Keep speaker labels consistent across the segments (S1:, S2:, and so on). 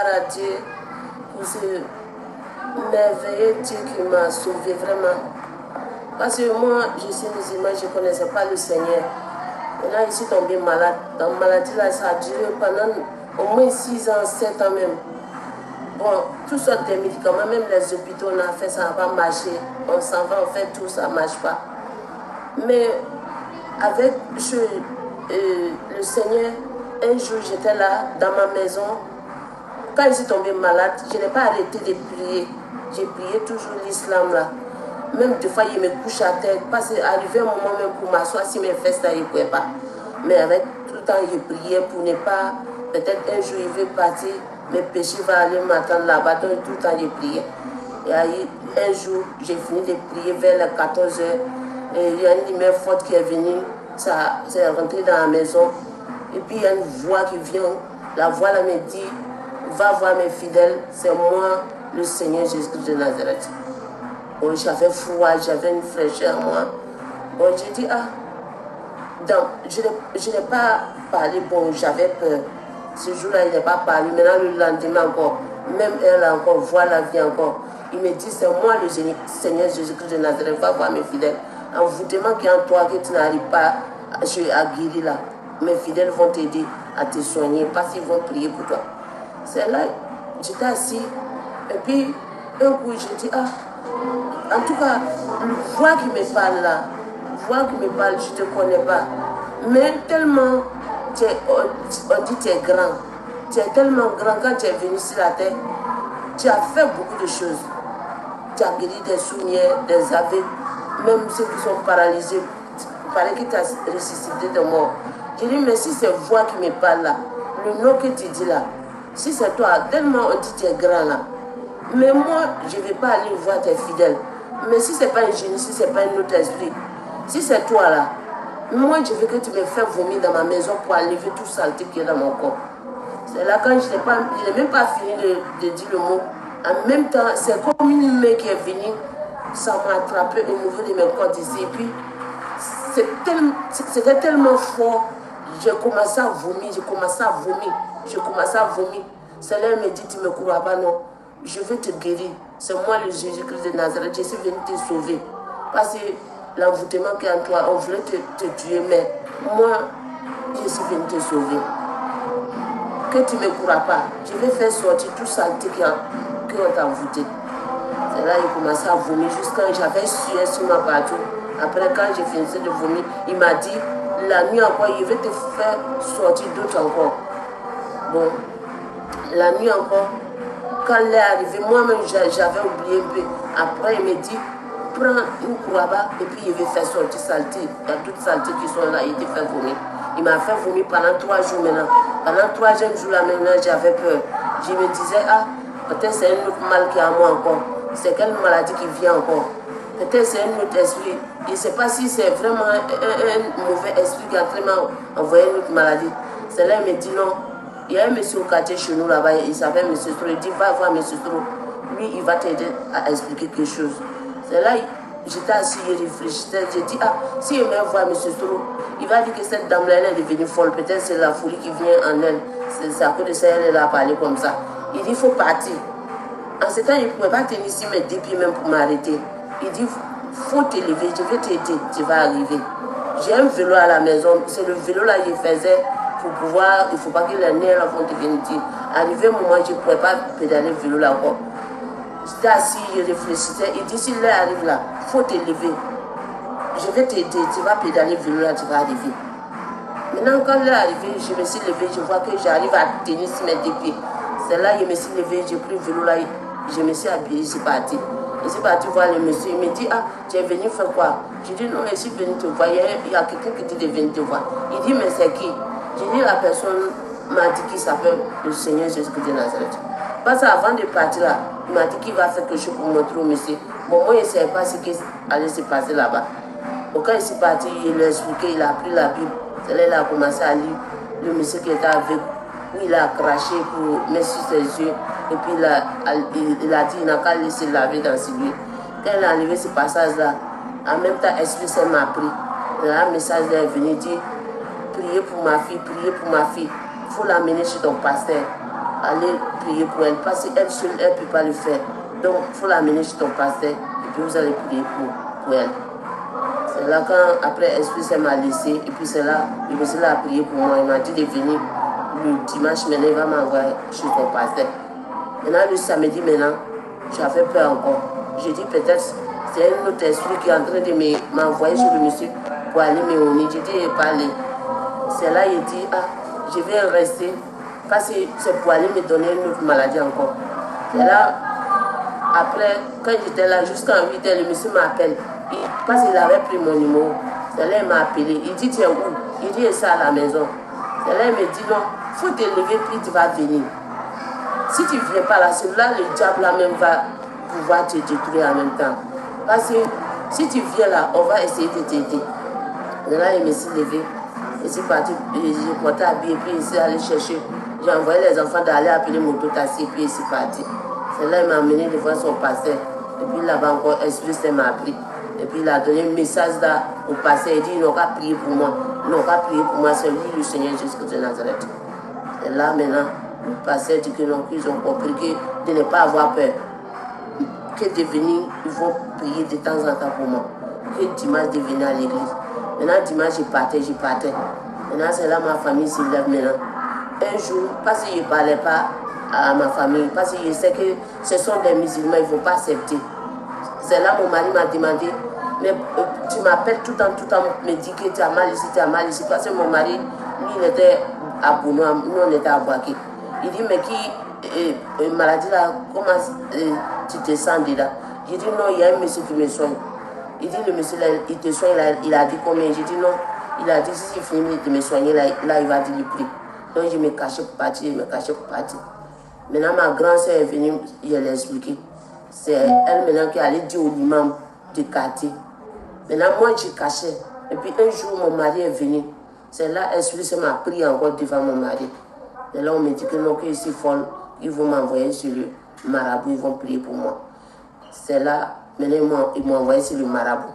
S1: à Dieu pour ce merveilleux Dieu qui m'a sauvé vraiment. Parce que moi, je suis musulmane, je ne connaissais pas le Seigneur. Et là, je suis tombée malade. Dans la maladie, là, ça a duré pendant au moins 6 ans, 7 ans même. Bon, toutes sortes de médicaments, même les hôpitaux, on a fait, ça n'a pas marché. On s'en va, on fait tout, ça ne marche pas. Mais avec le Seigneur, un jour, j'étais là, dans ma maison. Quand je suis tombée malade, je n'ai pas arrêté de prier. J'ai prié toujours l'islam là. Même des fois, il me couche à terre. Parce qu'arrivé un moment même pour m'asseoir, si mes fesses là, il ne pouvait pas. Mais avec tout le temps, je priais pour ne pas. Peut-être un jour, il veut partir. Mes péchés vont aller m'attendre là-bas. Donc, tout le temps, je priais. Et un jour, j'ai fini de prier vers les 14 heures. Et il y a une lumière forte qui est venue. Ça c'est rentré dans la maison. Et puis, il y a une voix qui vient. La voix là me dit, va voir mes fidèles, c'est moi, le Seigneur Jésus-Christ de Nazareth. Bon, j'avais froid, j'avais une fraîcheur en moi. Bon, j'ai dit, je n'ai pas parlé, bon, j'avais peur. Ce jour-là, il n'a pas parlé. Maintenant, le lendemain encore, même elle encore, voit la vie encore. Il me dit, c'est moi le Seigneur Jésus-Christ de Nazareth, va voir mes fidèles. Envoûtement qui est en toi, que tu n'arrives pas à guérir là. Mes fidèles vont t'aider à te soigner parce qu'ils vont prier pour toi. C'est là, j'étais assis. Et puis, un coup, j'ai dit, en tout cas, la voix qui me parle là, voix qui me parle, je ne te connais pas. Mais tellement, on dit tu es grand. Tu es tellement grand quand tu es venu sur la terre. Tu as fait beaucoup de choses. Tu as guéri des sourds-muets, des aveugles, même ceux qui sont paralysés. Il paraît que tu as ressuscité de mort. J'ai dit, mais si c'est voix qui me parle là, le nom que tu dis là, si c'est toi, tellement on dit que tu es grand là. Mais moi, je ne vais pas aller voir tes fidèles. Mais si ce n'est pas un génie, si ce n'est pas un autre esprit, si c'est toi là, moi je veux que tu me fasses vomir dans ma maison pour enlever tout saleté qui est dans mon corps. C'est là quand je n'ai même pas fini de dire le mot. En même temps, c'est comme une main qui est venue, ça m'a attrapé au niveau de mes cordes ici. Et puis, c'était tellement fort, j'ai commencé à vomir, C'est là, elle me dit, tu ne me crois pas, non. Je vais te guérir. C'est moi le Jésus-Christ de Nazareth. Je suis venu te sauver. Parce que l'envoûtement qui est en toi, on voulait te tuer, mais moi, je suis venu te sauver. Que tu ne me crois pas, je vais faire sortir tout saleté qui on t'a envoûté. C'est là qu'il commençait à vomir jusqu'à j'avais sué sur ma partout. Après, quand j'ai fini de vomir, il m'a dit, la nuit encore, il veut te faire sortir d'autres encore. Bon, la nuit encore, quand elle est arrivée, moi-même, j'avais oublié un peu. Après, il me dit, prends une croix et puis il veut faire sortir saleté. Il y a toutes saletés qui sont là, il te fait vomir. Il m'a fait vomir pendant 3 jours maintenant. Pendant 3e jour là maintenant, j'avais peur. Je me disais, peut-être c'est un autre mal qui est à moi encore. C'est quelle maladie qui vient encore. Peut-être c'est un autre esprit. Je ne sais pas si c'est vraiment un mauvais esprit qui a vraiment envoyé une autre maladie. C'est là il me dit non. Il y a un monsieur au quartier chez nous là-bas, il s'appelle M. Stro. Il dit, va voir M. Stro. Lui, il va t'aider à expliquer quelque chose. C'est là, j'étais assis, je réfléchissais. J'ai dit, si il vient voir M. Stro, il va dire que cette dame-là, elle est devenue folle. Peut-être c'est la folie qui vient en elle. C'est à cause de ça, elle a parlé comme ça. Il dit, il faut partir. En ce temps, il ne pouvait pas tenir ici mes 2 pieds même pour m'arrêter. Il dit, il faut te lever, je vais t'aider, tu vas arriver. J'ai un vélo à la maison. C'est le vélo là que je faisais. Pour pouvoir, il ne faut pas que les nerfs vont devenir. Arrivé un moment, je ne pouvais pas pédaler le vélo là encore. J'étais assis, je réfléchissais. Il dit, si l'air arrive là, il faut te lever. Je vais t'aider, tu vas pédaler le vélo là, tu vas arriver. Maintenant, quand l'air est arrivé, je me suis levé, je vois que j'arrive à tenir sur mes 2 pieds. C'est là que je me suis levé, j'ai pris le vélo là, je me suis habillé, je suis parti. Je suis parti voir le monsieur, il me dit, tu es venu faire quoi? Je dis, non, je suis venu te voir, il y a quelqu'un qui dit de venir te voir. Il dit, mais c'est qui? J'ai dit, la personne m'a dit qu'il s'appelle le Seigneur Jésus-Christ de Nazareth. Parce qu'avant de partir là, il m'a dit qu'il va faire quelque chose pour montrer au monsieur. Bon, moi, je ne savais pas ce qui allait se passer là-bas. Donc, quand il s'est parti, il lui a expliqué, il a pris la Bible. C'est là qu'il a commencé à lire. Le monsieur qui était avec, où il a craché pour mettre sur ses yeux. Et puis, il a dit, il n'a qu'à laisser laver dans ses yeux. Quand il a enlevé ce passage-là, en même temps, Esprit Saint m'a pris. Là, le message est venu dire, priez pour ma fille, priez pour ma fille. Il faut l'amener chez ton pasteur. aller prier pour elle, parce qu'elle seule, elle ne peut pas le faire. Donc, il faut l'amener chez ton pasteur, et puis vous allez prier pour elle. C'est là quand, après, Esprit Saint m'a laissé, et puis c'est là, le monsieur a prié pour moi, il m'a dit de venir le dimanche, maintenant, il va m'envoyer chez ton pasteur. Maintenant, le samedi, maintenant, j'avais peur encore. J'ai dit peut-être, c'est un autre esprit qui est en train de m'envoyer chez le monsieur pour aller me honner. J'ai dit, pas aller. C'est là, il dit, ah, je vais rester, parce que c'est pour aller me donner une autre maladie encore. C'est là, après, quand j'étais là, jusqu'à 8h, le monsieur m'appelle. Parce qu'il avait pris mon numéro. C'est là, il m'a appelé. Il dit, tu es où? Il dit, ça à la maison. C'est là, il me dit, non, il faut te lever, puis tu vas venir. Si tu ne viens pas là, c'est là, le diable là même va pouvoir te détruire en même temps. Parce que si tu viens là, on va essayer de t'aider. Et là, il me suis levé. Je suis parti, j'ai porté à pied, puis il s'est allé chercher. J'ai envoyé les enfants d'aller appeler moto-taxi, puis il s'est parti. C'est là, il m'a amené devant son pasteur. Et puis là-bas encore, Esprit Saint m'a appris. Et puis il a donné un message là au pasteur. Il dit, ils n'ont pas prié pour moi. Ils n'ont pas prié pour moi, c'est lui le Seigneur Jésus de Nazareth. Et là maintenant, le pasteur dit que non, qu'ils ont compris que de ne pas avoir peur. Que de venir, ils vont prier de temps en temps pour moi. Que dimanche de venir à l'église. Maintenant, dimanche, je partais. Maintenant, c'est là ma famille se lève maintenant. Un jour, parce que je ne parlais pas à ma famille, parce que je sais que ce sont des musulmans, ils ne vont pas accepter. C'est là mon mari m'a demandé, mais tu m'appelles tout le temps, me dit que tu as mal ici, parce que mon mari, lui, il était à Bounoua, nous on était à Boaké. Il dit, mais qui, maladie là, comment tu te sens dedans? J'ai dit, non, il y a un monsieur qui me soigne. Il dit, le monsieur là, il te soigne, là, il a dit combien? J'ai dit, non, il a dit, si il finit de me soigner, là il va dire le prix. Donc je me cachais pour partir, Maintenant, ma grand-sœur est venue, je l'ai expliqué. C'est elle maintenant qui allait dire au imam du quartier. Maintenant, moi, je cachais. Et puis un jour, mon mari est venu. C'est là, Esprit Saint m'a pris encore devant mon mari. Et là, on me dit que non, que je suis folle. Ils vont m'envoyer sur le marabout, ils vont prier pour moi. C'est là, maintenant, ils m'ont envoyé sur le marabout.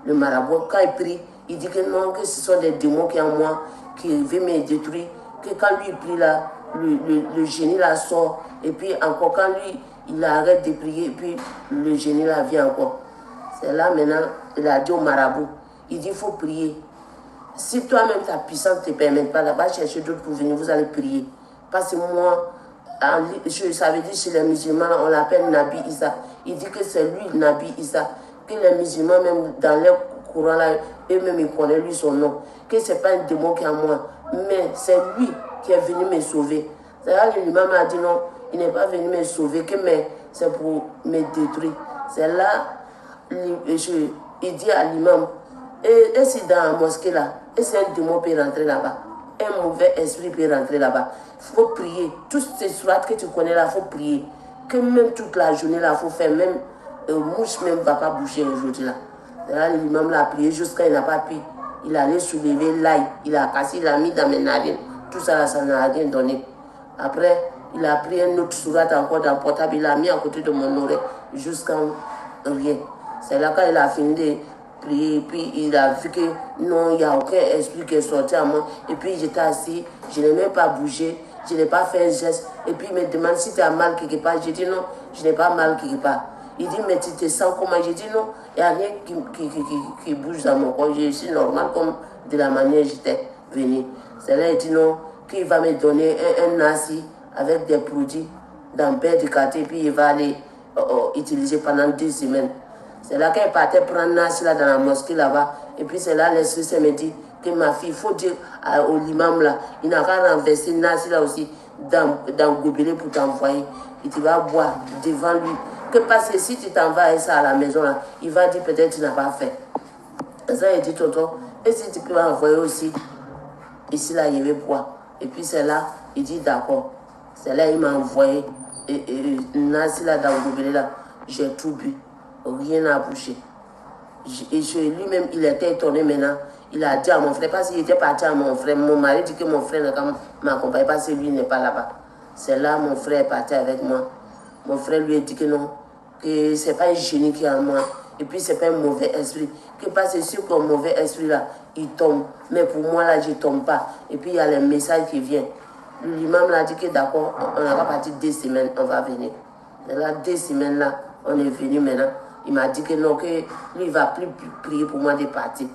S1: Le marabout, quand il prie, il dit que non, que ce sont des démons qui en moi, qui veulent me détruire. Que quand lui il prie là, le génie là sort. Et puis encore, quand lui, il arrête de prier, et puis le génie là vient encore. C'est là maintenant, il a dit au marabout, il dit, il faut prier. Si toi-même ta puissance ne te permet pas, là-bas chercher d'autres pour venir, vous allez prier. Parce que moi, ça veut dire chez les musulmans, on l'appelle Nabi Issa. Il dit que c'est lui, Nabi Issa. Que les musulmans, même dans leur courant là, eux-mêmes, ils connaissent lui son nom. Que ce n'est pas un démon qui est en moi, mais c'est lui qui est venu me sauver. C'est là que l'imam a dit non, il n'est pas venu me sauver, que c'est pour me détruire. C'est là, il dit à l'imam, et si dans la mosquée là, et si un démon peut rentrer là-bas, un mauvais esprit peut rentrer là-bas, il faut prier. Toutes ces sourates que tu connais là, il faut prier. Que même toute la journée là, il faut faire, même mouche même ne va pas bouger aujourd'hui là. Là, l'imam l'a prié jusqu'à il n'a pas pu. Il allait soulever l'ail, il a cassé, il a mis dans mes narines. Tout ça là, ça n'a rien donné. Après, il a pris un autre sourate encore dans le portable, il l'a mis à côté de mon oreille jusqu'à rien. C'est là quand il a fini de prier, puis il a vu que non, il n'y a aucun esprit qui est sorti à moi. Et puis j'étais assis, je n'ai même pas bougé, je n'ai pas fait un geste. Et puis il me demande si tu as mal quelque part. J'ai dit non, je n'ai pas mal quelque part. Il dit, mais tu te sens comment? J'ai dit non, il n'y a rien qui bouge dans mon corps. Je suis normal comme de la manière j'étais venu. C'est là, il dit non, qu'il va me donner un nasi avec des produits dans le père du quartier, puis il va aller utiliser pendant 2 semaines. C'est là qu'il partait prendre nasi là dans la mosquée là-bas. Et puis c'est là, l'esprit se me dit que ma fille, il faut dire au l'imam là, il n'a qu'à renverser nasi là aussi dans le gobelet pour t'envoyer. Et tu vas boire devant lui. Que parce que si tu t'en vas avec ça à la maison là, il va dire peut-être tu n'as pas fait. Et ça, il dit tonton, et si tu peux envoyer aussi, ici là, il veut boire. Et puis c'est là, il dit d'accord. C'est là, il m'a envoyé. Nasi là, dans le gobelet là, j'ai tout bu. Rien à bouger. Lui-même, il était étonné maintenant. Il a dit à mon frère, parce qu'il était parti à mon frère. Mon mari dit que mon frère n'a qu'à m'accompagner parce que lui n'est pas là-bas. C'est là, mon frère est parti avec moi. Mon frère lui a dit que non, que ce n'est pas un génie qui est en moi. Et puis, ce n'est pas un mauvais esprit. Que parce que sûr qu'un mauvais esprit là, il tombe. Mais pour moi là, je ne tombe pas. Et puis, il y a les messages qui viennent. L'imam l'a dit que d'accord, on a parti 2 semaines, on va venir. Et là, 2 semaines là, on est venu maintenant. Il m'a dit que non, que lui, il va plus prier pour moi de partir.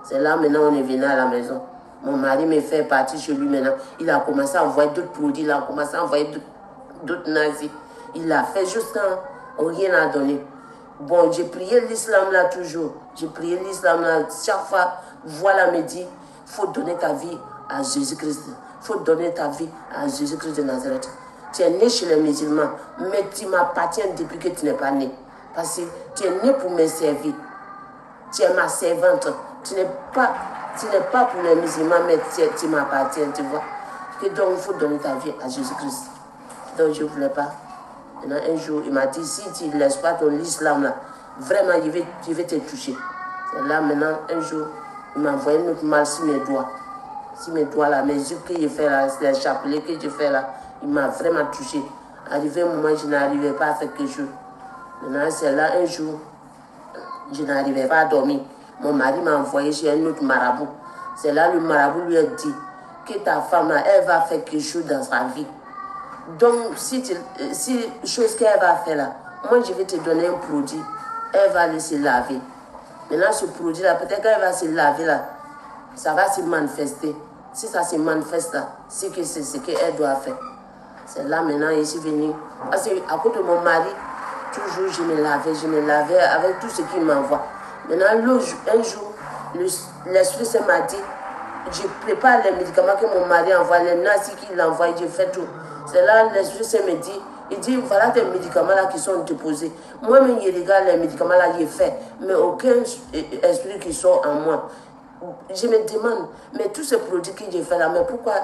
S1: C'est là maintenant, on est venu à la maison. Mon mari me fait partir chez lui maintenant. Il a commencé à envoyer d'autres produits, il a commencé à envoyer d'autres nazis. Il a fait jusqu'à rien à donner. Bon, j'ai prié l'islam là toujours. J'ai prié l'islam là. Chaque fois, voilà, me dit, il faut donner ta vie à Jésus-Christ. Il faut donner ta vie à Jésus-Christ de Nazareth. Tu es né chez les musulmans, mais tu m'appartiens depuis que tu n'es pas né. Parce que tu es né pour me servir. Tu es ma servante. Tu n'es pas pour les musulmans, mais tu m'appartiens, tu vois. Et donc, il faut donner ta vie à Jésus-Christ. Donc, je ne voulais pas. Maintenant, un jour, il m'a dit, si tu ne laisses pas ton islam là, vraiment, je vais te toucher. C'est là, maintenant, un jour, il m'a envoyé une autre mal sur mes doigts. Sur mes doigts là, mes yeux que je fais là, les chapelets que je fais là, il m'a vraiment touché. Arrivé un moment, je n'arrivais pas à faire quelque chose. Maintenant, c'est là, un jour, je n'arrivais pas à dormir. Mon mari m'a envoyé chez un autre marabout. C'est là, le marabout lui a dit que ta femme là, elle va faire quelque chose dans sa vie. Donc, si chose qu'elle va faire là, moi je vais te donner un produit, elle va aller se laver. Maintenant, ce produit là, peut-être qu'elle va se laver là, ça va se manifester. Si ça se manifeste là, c'est que c'est ce qu'elle doit faire. C'est là maintenant, je suis venue. Parce qu'à côté de mon mari, toujours je me lavais avec tout ce qu'il m'envoie. Maintenant, un jour, l'Esprit Saint m'a dit, je prépare les médicaments que mon mari envoie, les nazis qu'il envoie, je fais tout. C'est là, l'Esprit Saint me dit, il dit, voilà des médicaments là qui sont déposés. Moi-même, je regarde les médicaments là, je fais, mais aucun esprit qui sort en moi. Je me demande, mais tous ces produits que je fais là, mais pourquoi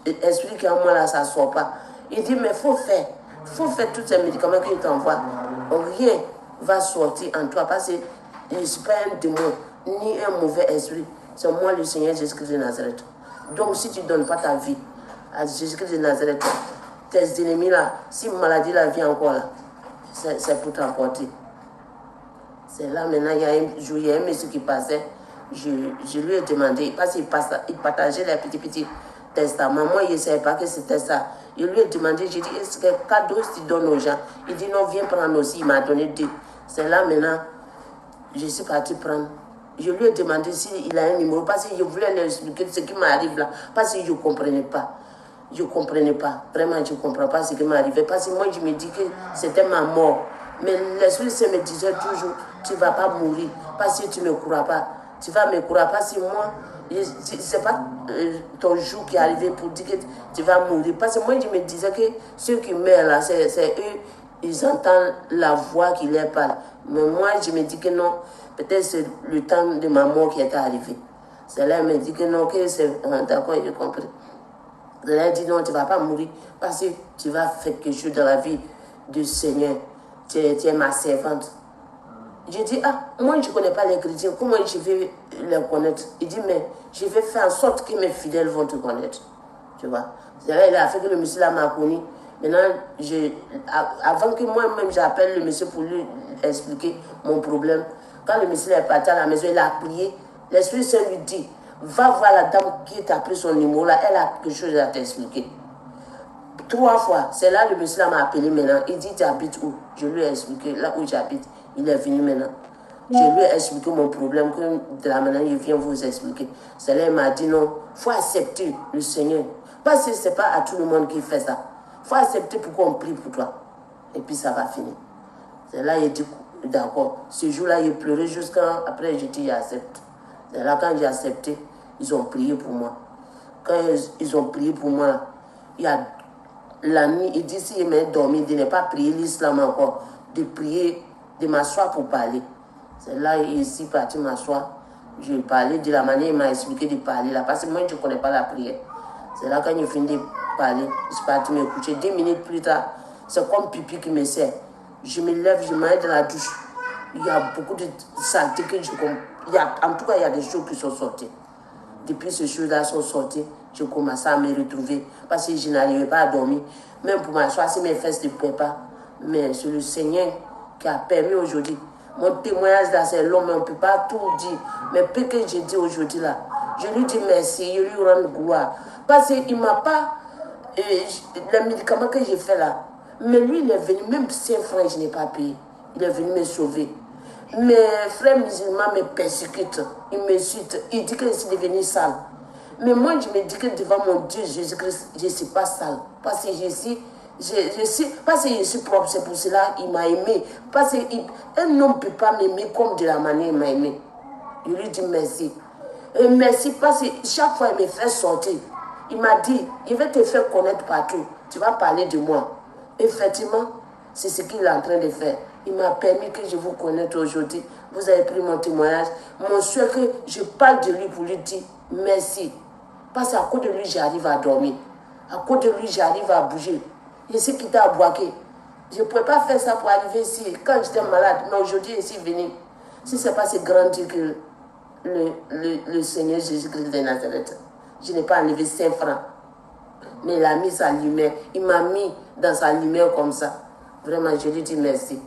S1: l'esprit qui est en moi là, ça ne sort pas? Il dit, mais il faut faire tous ces médicaments qu'il t'envoie. Rien va sortir en toi parce que je ne suis pas un démon, ni un mauvais esprit. C'est moi le Seigneur Jésus-Christ de Nazareth. Donc si tu ne donnes pas ta vie à Jésus-Christ de Nazareth, tes ennemis là, si maladie là vient encore là, c'est pour t'emporter. C'est là maintenant, il y a un jour, il y a un monsieur qui passait, je lui ai demandé, parce qu'il partageait les petits testaments. Moi, je ne savais pas que c'était ça. Je lui ai demandé, j'ai dit, est-ce que cadeau tu donnes aux gens? Il dit, non, viens prendre aussi. Il m'a donné 2. C'est là maintenant, je suis parti prendre. Je lui ai demandé s'il a un numéro, parce que je voulais lui expliquer ce qui m'arrive là, parce que je ne comprenais pas. Je ne comprenais pas. Vraiment, je ne comprends pas ce qui m'arrivait. Parce que moi, je me dis que c'était ma mort. Mais l'Esprit Saint me disait toujours, tu ne vas pas mourir, parce que tu ne me crois pas. Tu vas me croire, parce que moi, ce n'est pas ton jour qui est arrivé pour dire que tu vas mourir. Parce que moi, je me disais que ceux qui meurent là, c'est eux, ils entendent la voix qui leur parle. Mais moi, je me dis que non, peut-être c'est le temps de ma mort qui est arrivé. C'est là, elle me dit que non, que c'est... D'accord, j'ai compris. Elle a dit non, tu ne vas pas mourir, parce que tu vas faire quelque chose dans la vie du Seigneur. Tu es ma servante. J'ai dit, moi je ne connais pas les chrétiens, comment je vais les connaître? Il dit, mais je vais faire en sorte que mes fidèles vont te connaître. Tu vois? C'est là, il a fait que le monsieur là m'a connu. Maintenant, avant que moi-même j'appelle le monsieur pour lui expliquer mon problème, quand le monsieur est parti à la maison, il a prié. L'Esprit Saint lui dit, va voir la dame qui t'a pris son numéro là, elle a quelque chose à t'expliquer. 3 fois, c'est là le monsieur m'a appelé maintenant. Il dit, tu habites où? Je lui ai expliqué là où j'habite. Il est venu maintenant. Je lui ai expliqué mon problème, que de la manière il vient vous expliquer. C'est là il m'a dit non, il faut accepter le Seigneur. Parce que ce n'est pas à tout le monde qui fait ça. Il faut accepter pour qu'on prie pour toi. Et puis ça va finir. C'est là il dit, d'accord. Ce jour-là, il pleurait jusqu'à... Après, j'ai dit, j'accepte. C'est là quand j'ai accepté, ils ont prié pour moi. Quand ils ont prié pour moi, il y a la nuit, il dit s'il m'a dormi, de ne pas prier l'islam encore, de prier, de m'asseoir pour parler. C'est là, il est parti m'asseoir. Je parlais de la manière, il m'a expliqué de parler là, parce que moi, je ne connais pas la prière. C'est là, quand il finit de parler, je suis parti me coucher. 10 minutes plus tard, c'est comme pipi qui me sert. Je me lève, je m'arrête dans la douche. Il y a beaucoup de saleté que je comprends. En tout cas, il y a des choses qui sont sorties. Depuis ces choses-là sont sorties, je commençais à me retrouver parce que je n'arrivais pas à dormir. Même pour m'asseoir, si mes fesses ne pouvaient pas. Mais c'est le Seigneur qui a permis aujourd'hui. Mon témoignage là, c'est long, mais on ne peut pas tout dire. Mais peu que j'ai dit aujourd'hui là, je lui dis merci, je lui rends gloire. Parce qu'il ne m'a pas Et les médicaments que j'ai fait là, mais lui, il est venu, même 5 francs, je n'ai pas payé. Il est venu me sauver. Mes frères musulmans me persécutent, ils me suivent, ils disent que je suis devenue sale. Mais moi, je me dis que devant mon Dieu Jésus-Christ, je ne suis pas sale. Parce que parce que je suis propre, c'est pour cela qu'il m'a aimé. Parce qu'un homme ne peut pas m'aimer comme de la manière qu'il m'a aimé. Je lui dis merci. Et merci parce que chaque fois, il me fait sortir. Il m'a dit, je vais te faire connaître partout. Tu vas parler de moi. Effectivement, c'est ce qu'il est en train de faire. Il m'a permis que je vous connaisse aujourd'hui. Vous avez pris mon témoignage. Mon souhait que je parle de lui pour lui dire merci. Parce qu'à cause de lui, j'arrive à dormir. À cause de lui, j'arrive à bouger. Je suis quitté à Boaké. Je ne pouvais pas faire ça pour arriver ici. Quand j'étais malade, mais aujourd'hui, je suis venu. Si ce n'est pas ce grand Dieu que le Seigneur Jésus-Christ de Nazareth, je n'ai pas enlevé 5 francs. Mais il a mis sa lumière. Il m'a mis dans sa lumière comme ça. Vraiment, je lui dis merci.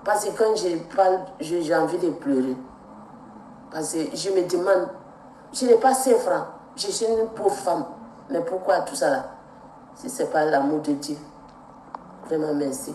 S1: Parce que quand je parle, j'ai envie de pleurer. Parce que je me demande, je n'ai pas 5 francs. Je suis une pauvre femme. Mais pourquoi tout ça là? Si ce n'est pas l'amour de Dieu. Vraiment, merci.